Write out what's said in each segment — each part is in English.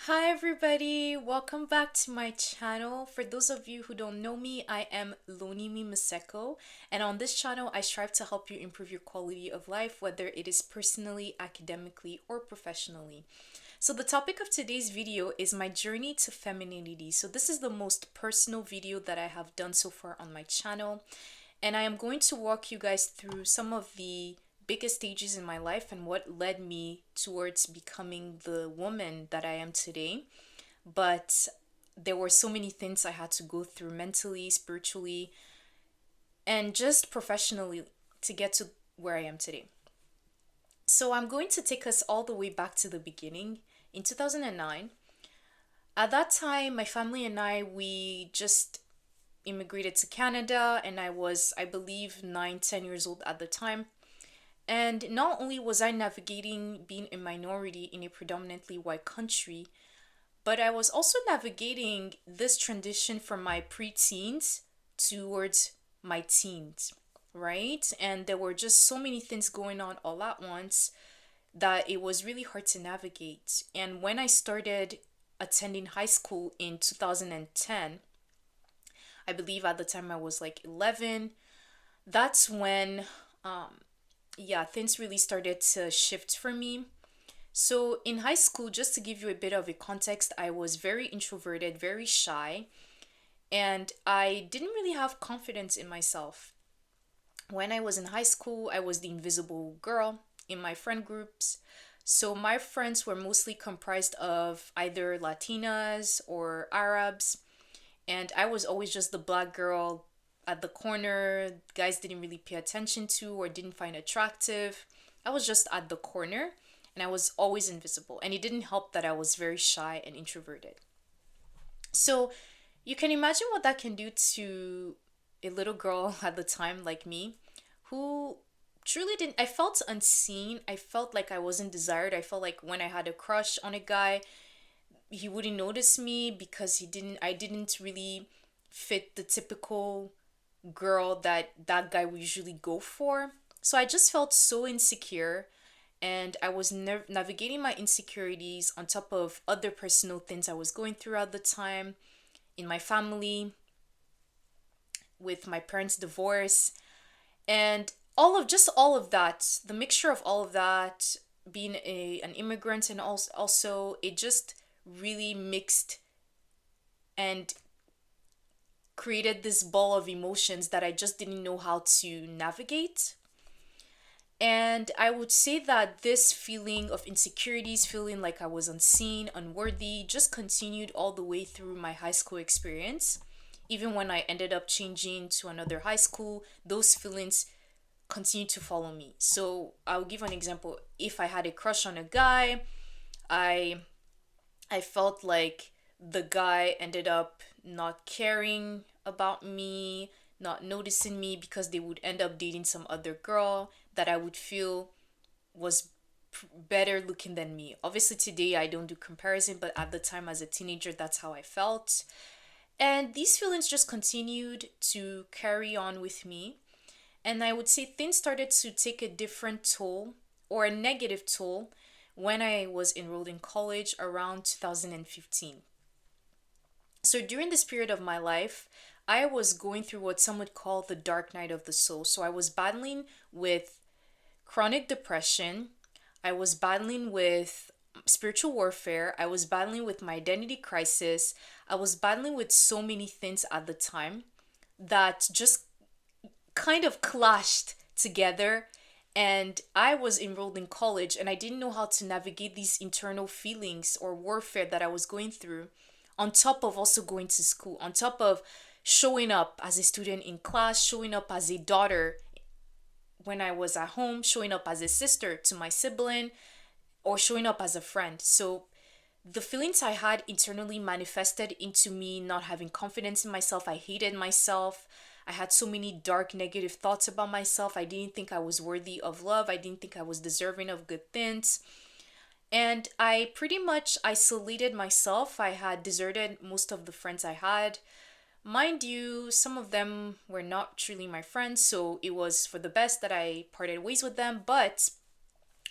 Hi everybody, welcome back to my channel. For those of you who don't know me, I am Lonimi Maseko, and on this channel I strive to help you improve your quality of life, whether it is personally, academically, or professionally. So the topic of today's video is my journey to femininity. So this is the most personal video that I have done so far on my channel, and I am going to walk you guys through some of the biggest stages in my life and what led me towards becoming the woman that I am today. But there were so many things I had to go through mentally, spiritually, and just professionally to get to where I am today. So I'm going to take us all the way back to the beginning in 2009. At that time, my family and we just immigrated to Canada, and I was, I believe, 9, 10 years old at the time. And not only was I navigating being a minority in a predominantly white country, but I was also navigating this transition from my preteens towards my teens, right? And there were just so many things going on all at once that it was really hard to navigate. And when I started attending high school in 2010, I believe at the time I was like 11, that's when things really started to shift for me. So in high school, just to give you a bit of a context, I was very introverted, very shy, and I didn't really have confidence in myself. When I was in high school, I was the invisible girl in my friend groups. So my friends were mostly comprised of either Latinas or Arabs, and I was always just the black girl at the corner. Guys didn't really pay attention to or didn't find attractive. I was just at the corner, and I was always invisible, and it didn't help that I was very shy and introverted. So you can imagine what that can do to a little girl at the time like me, who truly didn't, I felt unseen. I felt like I wasn't desired. I felt like when I had a crush on a guy, he wouldn't notice me because I didn't really fit the typical girl that that guy would usually go for. So I just felt so insecure, and I was navigating my insecurities on top of other personal things I was going through at the time in my family, with my parents' divorce, and all of that, the mixture of all of that, being an immigrant, and also it just really mixed and created this ball of emotions that I just didn't know how to navigate. And I would say that this feeling of insecurities, feeling like I was unseen, unworthy, just continued all the way through my high school experience. Even when I ended up changing to another high school, those feelings continued to follow me. So I'll give an example. If I had a crush on a guy, I I felt like the guy ended up not caring about me, not noticing me because they would end up dating some other girl that I would feel was better looking than me. Obviously, today I don't do comparison, but at the time as a teenager, that's how I felt. And these feelings just continued to carry on with me. And I would say things started to take a different toll, or a negative toll, when I was enrolled in college around 2015. So during this period of my life, I was going through what some would call the dark night of the soul. So I was battling with chronic depression. I was battling with spiritual warfare. I was battling with my identity crisis. I was battling with so many things at the time that just kind of clashed together. And I was enrolled in college, and I didn't know how to navigate these internal feelings or warfare that I was going through, on top of also going to school, on top of showing up as a student in class, showing up as a daughter when I was at home, showing up as a sister to my sibling, or showing up as a friend. So the feelings I had internally manifested into me not having confidence in myself. I hated myself. I had so many dark, negative thoughts about myself. I didn't think I was worthy of love. I didn't think I was deserving of good things. And I pretty much isolated myself. I had deserted most of the friends I had. Mind you, some of them were not truly my friends, so it was for the best that I parted ways with them. But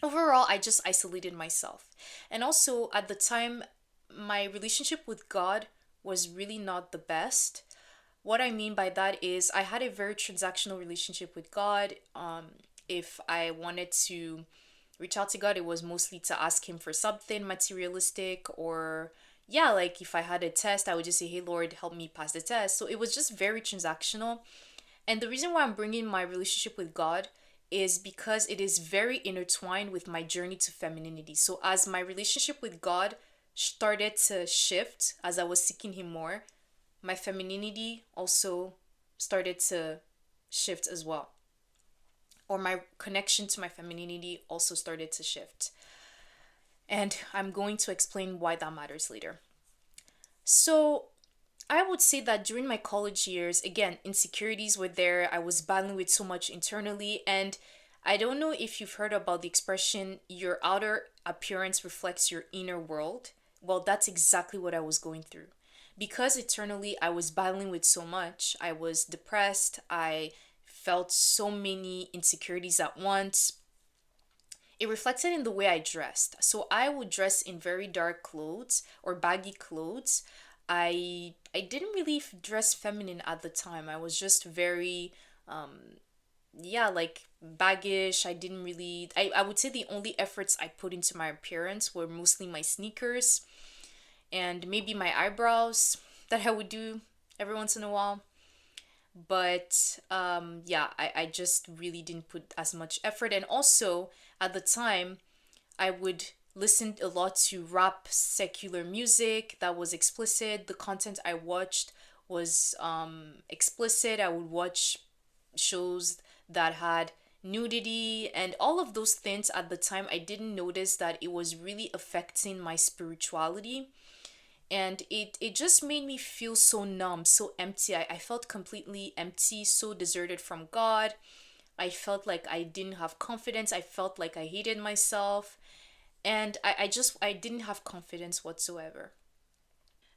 overall, I just isolated myself. And also, at the time, my relationship with God was really not the best. What I mean by that is I had a very transactional relationship with God. If I wanted to reach out to God, it was mostly to ask Him for something materialistic, or yeah, like if I had a test, I would just say, "Hey Lord, help me pass the test." So it was just very transactional. And the reason why I'm bringing my relationship with God is because it is very intertwined with my journey to femininity. So as my relationship with God started to shift, as I was seeking Him more, my femininity also started to shift as well. Or my connection to my femininity also started to shift. And I'm going to explain why that matters later. So, I would say that during my college years, again, insecurities were there. I was battling with so much internally. And I don't know if you've heard about the expression, your outer appearance reflects your inner world. Well, that's exactly what I was going through. Because eternally I was battling with so much, I was depressed, I felt so many insecurities at once. It reflected in the way I dressed. So I would dress in very dark clothes or baggy clothes. I didn't really dress feminine at the time. I was just very yeah, like baggish. I didn't really I would say the only efforts I put into my appearance were mostly my sneakers and maybe my eyebrows that I would do every once in a while. But yeah, I just really didn't put as much effort. And also at the time, I would listen a lot to rap secular music that was explicit. The content I watched was explicit. I would watch shows that had nudity and all of those things. At the time, I didn't notice that it was really affecting my spirituality, and it just made me feel so numb, so empty. I felt completely empty, so deserted from God. I felt like I didn't have confidence. I felt like I hated myself, and I didn't have confidence whatsoever.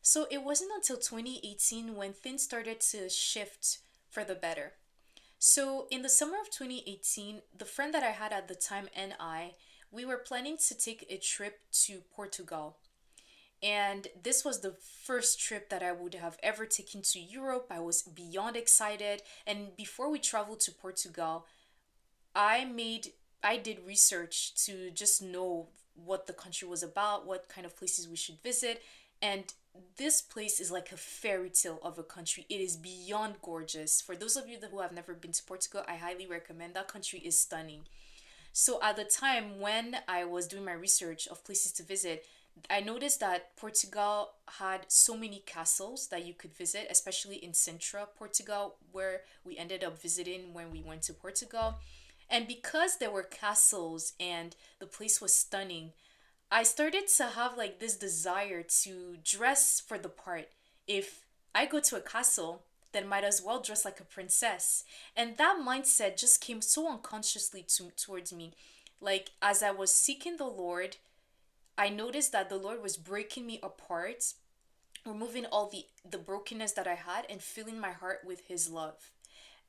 So it wasn't until 2018 when things started to shift for the better. So in the summer of 2018, the friend that I had at the time and we were planning to take a trip to Portugal. And this was the first trip that I would have ever taken to Europe. I was beyond excited. And before we traveled to Portugal, I made I did research to just know what the country was about, what kind of places we should visit. And this place is like a fairy tale of a country. It is beyond gorgeous. For those of you who have never been to Portugal, I highly recommend. That country is stunning. So at the time when I was doing my research of places to visit, I noticed that Portugal had so many castles that you could visit, especially in Sintra, Portugal, where we ended up visiting when we went to Portugal. And because there were castles and the place was stunning, I started to have like this desire to dress for the part. If I go to a castle, then might as well dress like a princess. And that mindset just came so unconsciously towards me. Like as I was seeking the Lord, I noticed that the Lord was breaking me apart, removing all the brokenness that I had and filling my heart with his love.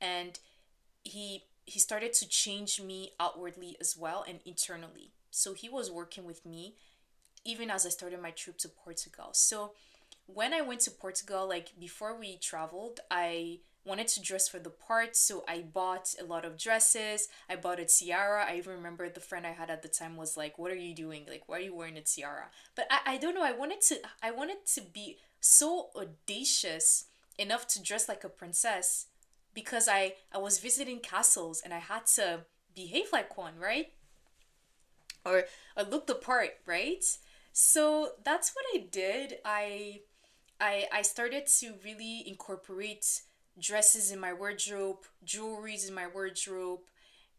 And he started to change me outwardly as well and internally. So he was working with me even as I started my trip to Portugal. So when I went to Portugal, like before we traveled, I wanted to dress for the part, so I bought a lot of dresses. I bought a tiara. I even remember the friend I had at the time was like, "What are you doing? Like, why are you wearing a tiara?" But I don't know. I wanted to be so audacious enough to dress like a princess because I was visiting castles and I had to behave like one, right? Or look the part, right? So that's what I did. I started to really incorporate dresses in my wardrobe, jewelries in my wardrobe,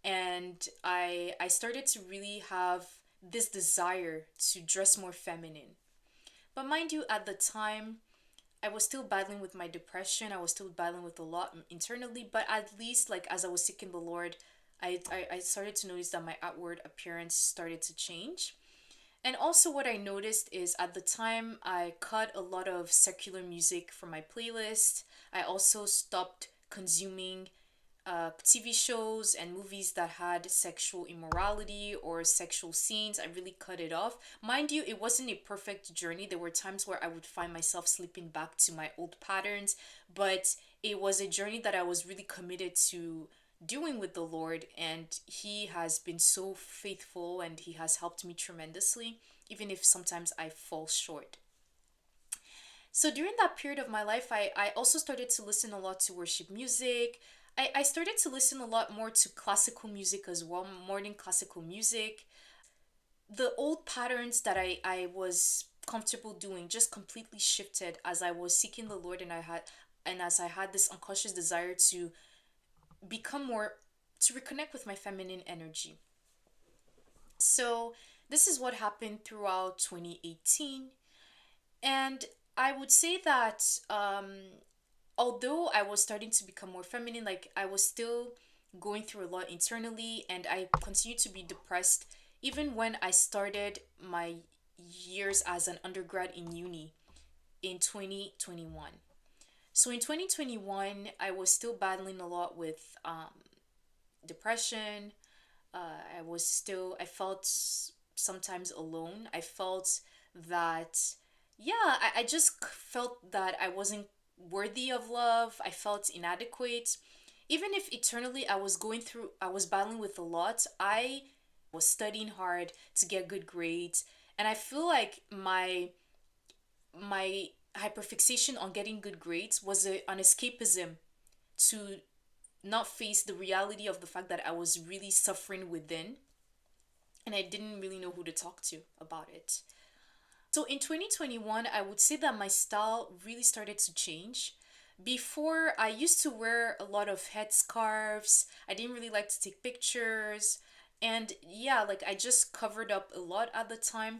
and I started to really have this desire to dress more feminine. But mind you, at the time, I was still battling with my depression. I was still battling with a lot internally, but at least like as I was seeking the Lord, I started to notice that my outward appearance started to change. And also, what I noticed is at the time, I cut a lot of secular music from my playlist. I also stopped consuming TV shows and movies that had sexual immorality or sexual scenes. I really cut it off. Mind you, it wasn't a perfect journey. There were times where I would find myself slipping back to my old patterns, but it was a journey that I was really committed to doing with the Lord, and He has been so faithful and He has helped me tremendously, even if sometimes I fall short. So during that period of my life, I also started to listen a lot to worship music. I started to listen a lot more to classical music as well, modern classical music. The old patterns that I was comfortable doing just completely shifted as I was seeking the Lord, and as I had this unconscious desire to become more, to reconnect with my feminine energy. So this is what happened throughout 2018. And I would say that although I was starting to become more feminine, like I was still going through a lot internally, and I continued to be depressed even when I started my years as an undergrad in uni in 2021. So in 2021, I was still battling a lot with depression. I felt sometimes alone. I felt that, yeah, I just felt that I wasn't worthy of love. I felt inadequate. Even if eternally I was battling with a lot, I was studying hard to get good grades. And I feel like my hyperfixation on getting good grades was an escapism to not face the reality of the fact that I was really suffering within, and I didn't really know who to talk to about it. So in 2021, I would say that my style really started to change. Before, I used to wear a lot of headscarves. I didn't really like to take pictures. And yeah, like I just covered up a lot at the time,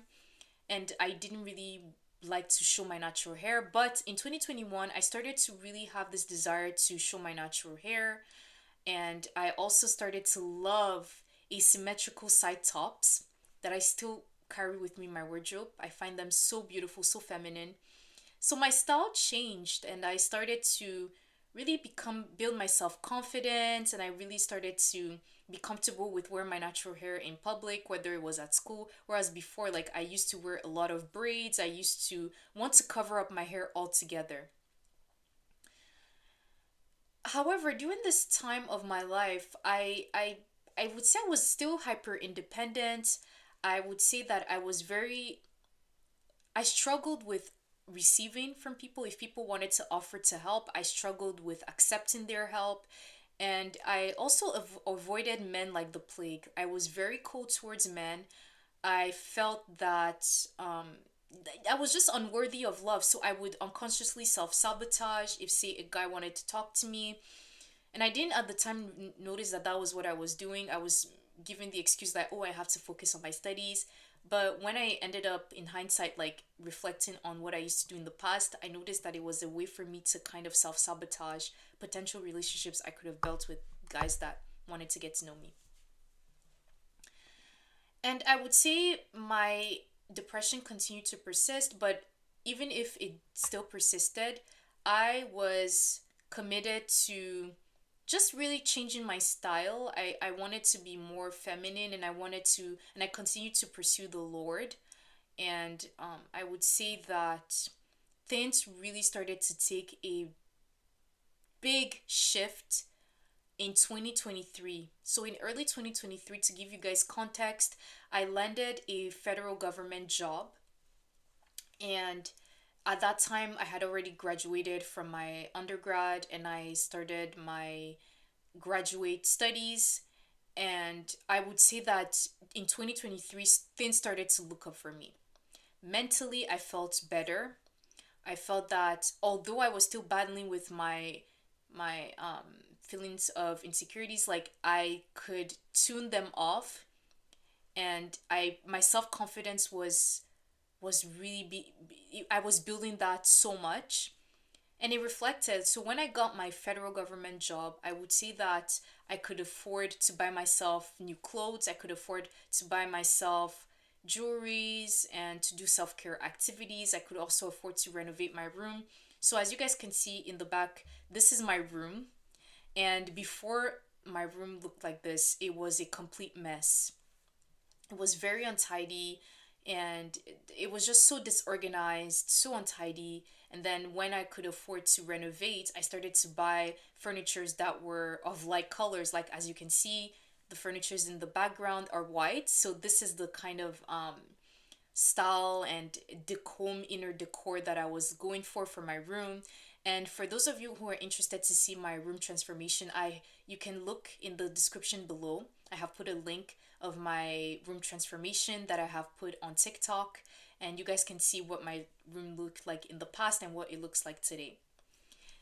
and I didn't really like to show my natural hair. But in 2021, I started to really have this desire to show my natural hair, and I also started to love asymmetrical side tops that I still carry with me in my wardrobe. I find them so beautiful, so feminine. So my style changed, and I started to really become build my self-confidence, and I really started to be comfortable with wearing my natural hair in public, whether it was at school. Whereas before, like I used to wear a lot of braids, I used to want to cover up my hair altogether. However, during this time of my life, I would say I was still hyper independent. I would say that I struggled with receiving from people. If people wanted to offer to help, I struggled with accepting their help. And I also avoided men like the plague. I was very cold towards men. I felt that I was just unworthy of love. So I would unconsciously self sabotage if, say, a guy wanted to talk to me. And I didn't at the time notice that that was what I was doing. I was giving the excuse that, oh, I have to focus on my studies. But when I ended up in hindsight, like reflecting on what I used to do in the past, I noticed that it was a way for me to kind of self sabotage potential relationships I could have built with guys that wanted to get to know me. And I would say my depression continued to persist, but even if it still persisted, I was committed to just really changing my style. I wanted to be more feminine, and I continued to pursue the Lord. And I would say that things really started to take a big shift in 2023. So in early 2023, to give you guys context, I landed a federal government job, and at that time I had already graduated from my undergrad, and I started my graduate studies. And I would say that in 2023 things started to look up for me. Mentally, I felt better. I felt that although I was still battling with my feelings of insecurities, like I could tune them off, and I my self-confidence was really I was building that so much, and it reflected. So when I got my federal government job, I would say that I could afford to buy myself new clothes, I could afford to buy myself jewelries and to do self-care activities. I could also afford to renovate my room. So as you guys can see in the back, this is my room, And before my room looked like this, it was a complete mess. It was very untidy, and it was just so disorganized, so untidy. And then when I could afford to renovate, I started to buy furnitures that were of light colors. Like as you can see, the furnitures in the background are white. So this is the kind of style and inner decor that I was going for my room. And for those of you who are interested to see my room transformation, I you can look in the description below. I have put a link of my room transformation that I have put on TikTok, and you guys can see what my room looked like in the past and what it looks like today.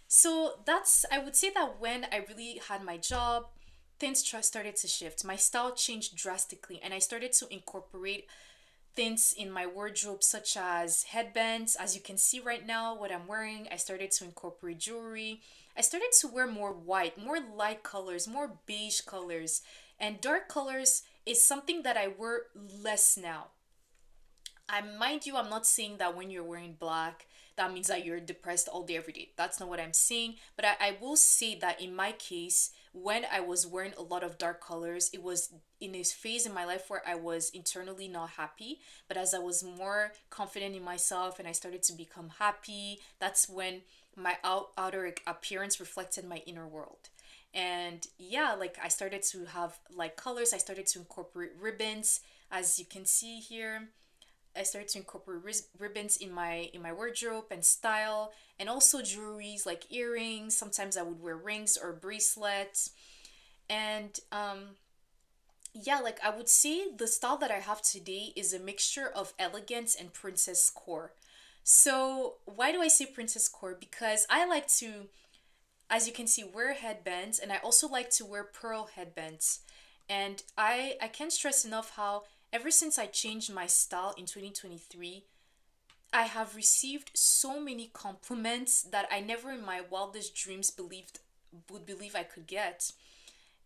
So that's, I would say that when I really had my job, things started to shift. My style changed drastically, and I started to incorporate things in my wardrobe such as headbands. As you can see right now what I'm wearing, I started to incorporate jewelry. I started to wear more white, more light colors, more beige colors, and dark colors is something that I wear less now. I mind you, I'm not saying that when you're wearing black, that means that you're depressed all day, every day. That's not what I'm saying. But I will say that in my case, when I was wearing a lot of dark colors, it was in a phase in my life where I was internally not happy. But as I was more confident in myself and I started to become happy, that's when my outer appearance reflected my inner world. And yeah, like I started to have like colors, I started to incorporate ribbons, as you can see here. I started to incorporate ribbons in my wardrobe and style, and also jewelries like earrings. Sometimes I would wear rings or bracelets, and yeah, like I would say the style that I have today is a mixture of elegance and princess core. So why do I say princess core? Because I like to, as you can see, wear headbands, and I also like to wear pearl headbands. And I can't stress enough how ever since I changed my style in 2023, I have received so many compliments that I never in my wildest dreams believe I could get.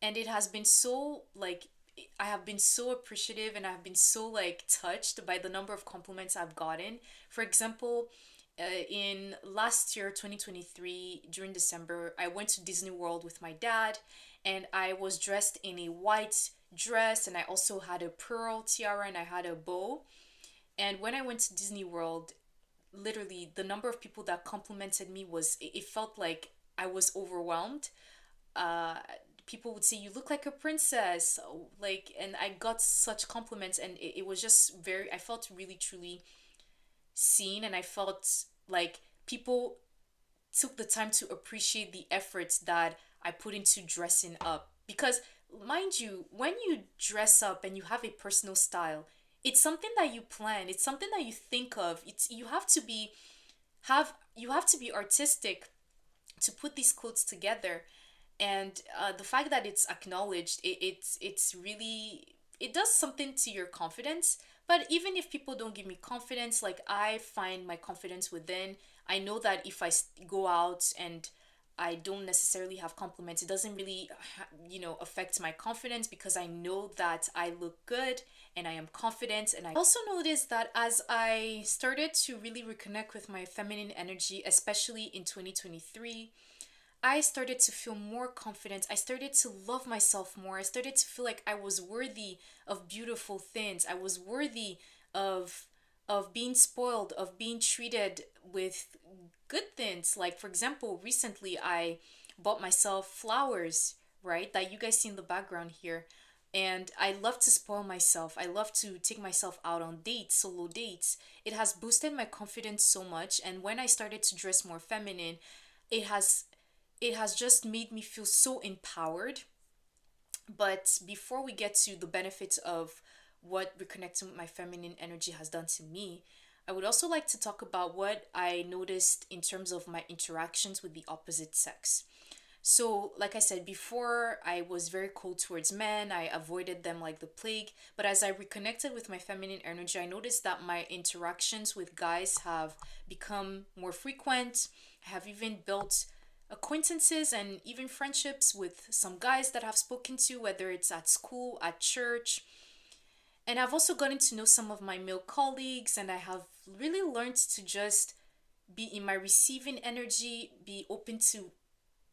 And it has been so like I have been so appreciative, and I've been so like touched by the number of compliments I've gotten. For example, in last year 2023 during December, I went to Disney World with my dad, and I was dressed in a white dress, and I also had a pearl tiara, and I had a bow. And when I went to Disney World, literally the number of people that complimented me was, it felt like I was overwhelmed. uh People would say you look like a princess, like, and I got such compliments, and it was just very, I felt really truly seen, and I felt like people took the time to appreciate the efforts that I put into dressing up. Because mind you, when you dress up and you have a personal style, it's something that you plan, it's something that you think of. It's, you have to be, you have to be artistic to put these clothes together. And the fact that it's acknowledged, it's really, it does something to your confidence. But even if people don't give me confidence, like I find my confidence within. I know that if go out and I don't necessarily have compliments, it doesn't really affect my confidence, because I know that I look good and I am confident. And I also noticed that as I started to really reconnect with my feminine energy, especially in 2023, I started to feel more confident. I started to love myself more. I started to feel like I was worthy of beautiful things. I was worthy of being spoiled, of being treated with good things. Like for example, recently I bought myself flowers, right? That you guys see in the background here. And I love to spoil myself. I love to take myself out on dates, solo dates. It has boosted my confidence so much. And when I started to dress more feminine, it has it has just made me feel so empowered. But before we get to the benefits of what reconnecting with my feminine energy has done to me, I would also like to talk about what I noticed in terms of my interactions with the opposite sex. So, like I said before, I was very cold towards men. I avoided them like the plague. But as I reconnected with my feminine energy, I noticed that my interactions with guys have become more frequent. I have even built acquaintances and even friendships with some guys that I've spoken to, whether it's at school, at church. And I've also gotten to know some of my male colleagues, and I have really learned to just be in my receiving energy, be open to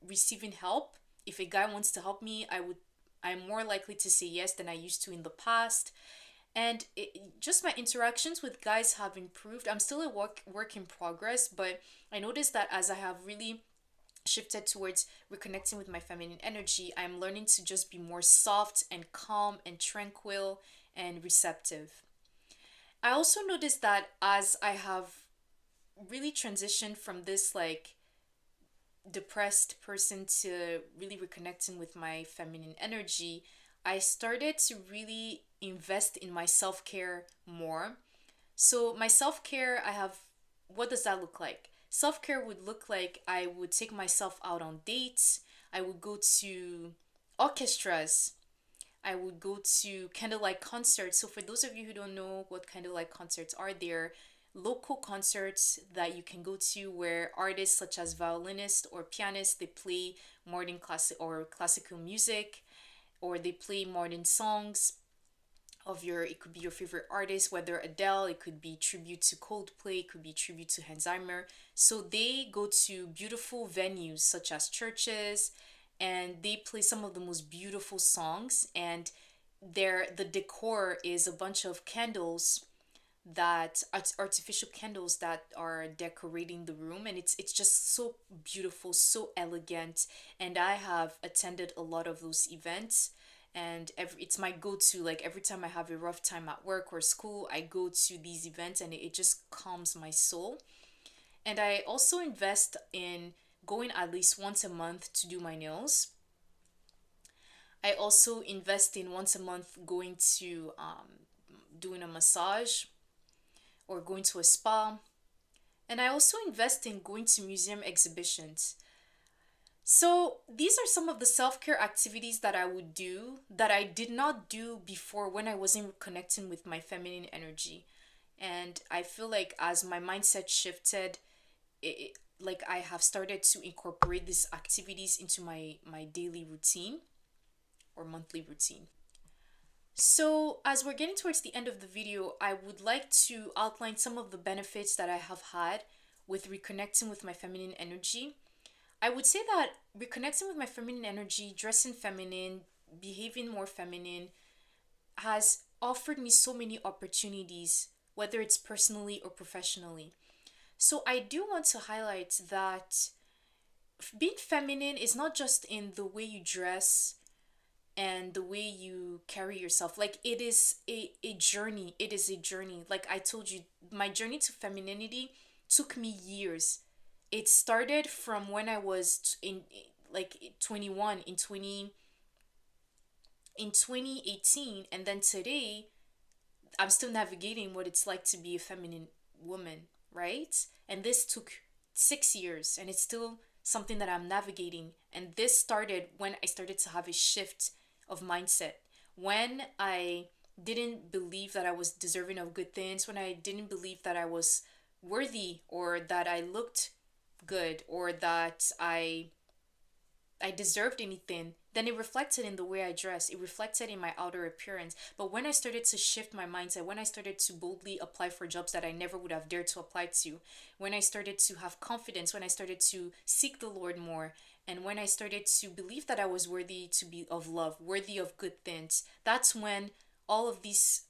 receiving help, If a guy wants to help me, I'm more likely to say yes than I used to in the past. And just my interactions with guys have improved. I'm still a work in progress, but I noticed that as I have really shifted towards reconnecting with my feminine energy, I'm learning to just be more soft and calm and tranquil and receptive. I also noticed that as I have really transitioned from this like depressed person to really reconnecting with my feminine energy, I started to really invest in my self care more. So, my self care, what does that look like? Self care would look like I would take myself out on dates, I would go to orchestras, I would go to candlelight concerts. So, for those of you who don't know what candlelight concerts are, they're local concerts that you can go to where artists such as violinists or pianists they play modern classic or classical music, or they play modern songs of your, it could be your favorite artist, whether Adele, it could be tribute to Coldplay, it could be tribute to Hans Zimmer. So they go to beautiful venues such as churches, and they play some of the most beautiful songs, and the decor is a bunch of candles, that artificial candles that are decorating the room, and it's just so beautiful, so elegant. And I have attended a lot of those events, and it's my go-to. Like every time I have a rough time at work or school, I go to these events, and it just calms my soul. And I also invest in going at least once a month to do my nails. I also invest in once a month going to doing a massage or going to a spa. And I also invest in going to museum exhibitions. So these are some of the self-care activities that I would do that I did not do before when I wasn't connecting with my feminine energy. And I feel like as my mindset shifted, like I have started to incorporate these activities into my daily routine or monthly routine. So, as we're getting towards the end of the video, I would like to outline some of the benefits that I have had with reconnecting with my feminine energy. I would say that reconnecting with my feminine energy, dressing feminine, behaving more feminine, has offered me so many opportunities, whether it's personally or professionally. So, I do want to highlight that being feminine is not just in the way you dress and the way you carry yourself. Like it is a journey, it is a journey. Like I told you, my journey to femininity took me years. It started from when I was in like 21 in 2018, and then today I'm still navigating what it's like to be a feminine woman, right? And this took 6 years, and it's still something that I'm navigating. And this started when I started to have a shift of mindset. When I didn't believe that I was deserving of good things, when I didn't believe that I was worthy, or that I looked good, or that I deserved anything, then it reflected in the way I dress. It reflected in my outer appearance. But when I started to shift my mindset, when I started to boldly apply for jobs that I never would have dared to apply to, when I started to have confidence, when I started to seek the Lord more, and when I started to believe that I was worthy to be of love, worthy of good things, that's when all of these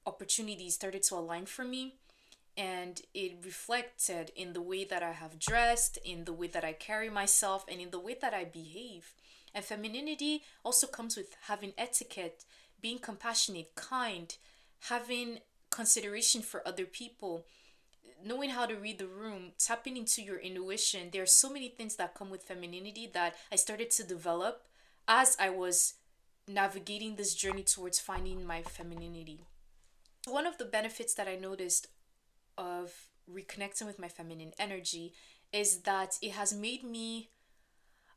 opportunities started to align for me, and it reflected in the way that I have dressed, in the way that I carry myself, and in the way that I behave. And femininity also comes with having etiquette, being compassionate, kind, having consideration for other people, knowing how to read the room, tapping into your intuition. There are so many things that come with femininity that I started to develop as I was navigating this journey towards finding my femininity. One of the benefits that I noticed of reconnecting with my feminine energy is that it has made me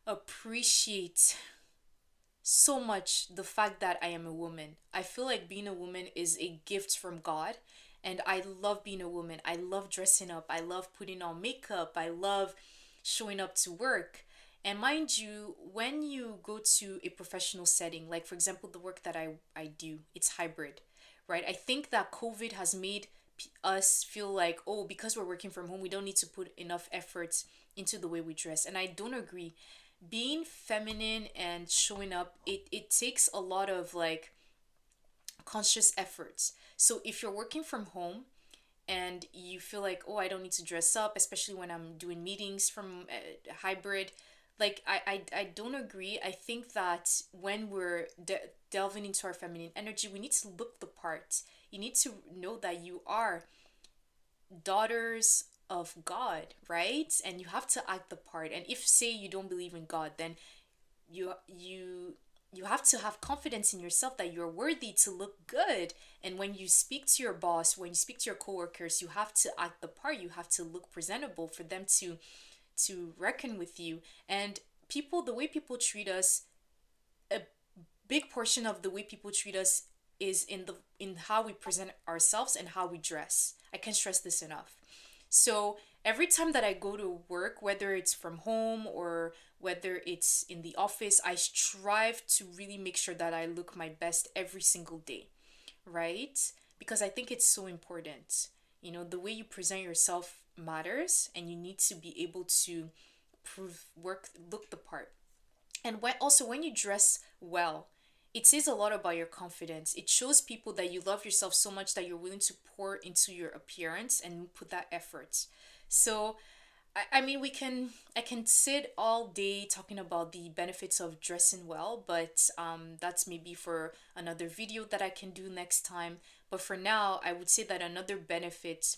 appreciate so much the fact that I am a woman. I feel like being a woman is a gift from God, and I love being a woman. I love dressing up. I love putting on makeup. I love showing up to work. And mind you, when you go to a professional setting, like for example, the work that I do, it's hybrid, right? I think that COVID has made us feel like, oh, because we're working from home, we don't need to put enough efforts into the way we dress. And I don't agree, being feminine and showing up, it takes a lot of like conscious efforts. So if you're working from home and you feel like, oh, I don't need to dress up, especially when I'm doing meetings from hybrid, like I don't agree. I think that when we're delving into our feminine energy, we need to look the part. You need to know that you are daughters of God, right? And you have to act the part. And if say you don't believe in God, then you have to have confidence in yourself that you're worthy to look good. And when you speak to your boss, when you speak to your coworkers, you have to act the part. You have to look presentable for them to reckon with you. And people, the way people treat us, a big portion of the way people treat us is in how we present ourselves and how we dress. I can't stress this enough. So every time that I go to work, whether it's from home or whether it's in the office, I strive to really make sure that I look my best every single day, right? Because I think it's so important. You know, the way you present yourself matters, and you need to be able to look the part. And when you dress well, it says a lot about your confidence. It shows people that you love yourself so much that you're willing to pour into your appearance and put that effort. So, I mean, I can sit all day talking about the benefits of dressing well, but that's maybe for another video that I can do next time. But for now, I would say that another benefit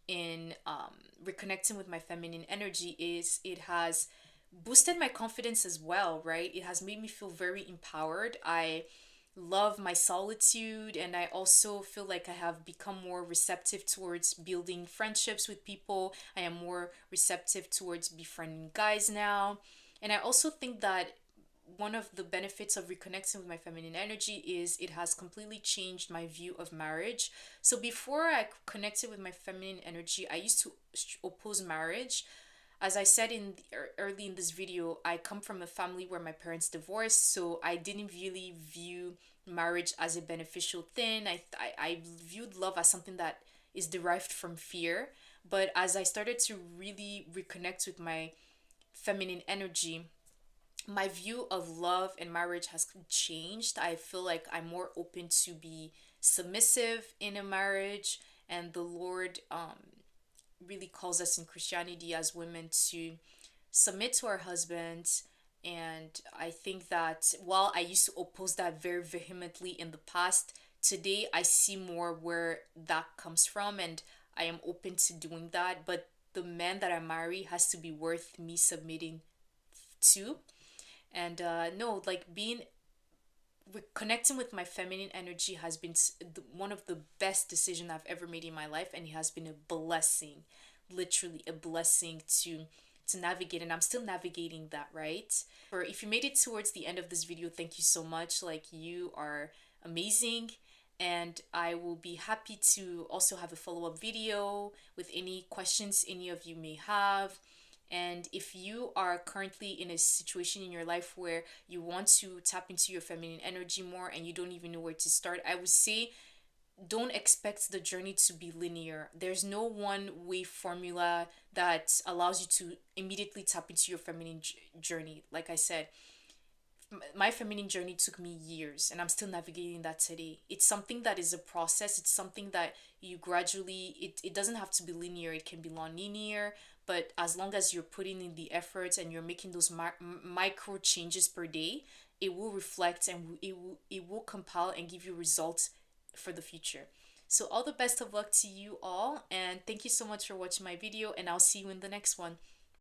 in reconnecting with my feminine energy is it has boosted my confidence as well, right? It has made me feel very empowered. I love my solitude, and I also feel like I have become more receptive towards building friendships with people. I am more receptive towards befriending guys now. And I also think that one of the benefits of reconnecting with my feminine energy is it has completely changed my view of marriage. So before I connected with my feminine energy, I used to oppose marriage. As I said early in this video, I come from a family where my parents divorced, so I didn't really view marriage as a beneficial thing. I viewed love as something that is derived from fear. But as I started to really reconnect with my feminine energy, my view of love and marriage has changed. I feel like I'm more open to be submissive in a marriage, and the Lord really calls us in Christianity as women to submit to our husbands. And I think that while I used to oppose that very vehemently in the past, today I see more where that comes from, and I am open to doing that. But the man that I marry has to be worth me submitting to. And no, like being connecting with my feminine energy has been one of the best decisions I've ever made in my life, and it has been a blessing, literally a blessing to navigate, and I'm still navigating that, right? For if you made it towards the end of this video, thank you so much. Like, you are amazing, and I will be happy to also have a follow-up video with any questions any of you may have. And if you are currently in a situation in your life where you want to tap into your feminine energy more and you don't even know where to start, I would say don't expect the journey to be linear. There's no one way formula that allows you to immediately tap into your feminine journey. Like I said, my feminine journey took me years, and I'm still navigating that today. It's something that is a process. It's something that you gradually, it doesn't have to be linear. It can be non-linear, but as long as you're putting in the efforts and you're making those micro changes per day, it will reflect, and it will compile and give you results for the future. So all the best of luck to you all, and thank you so much for watching my video, and I'll see you in the next one.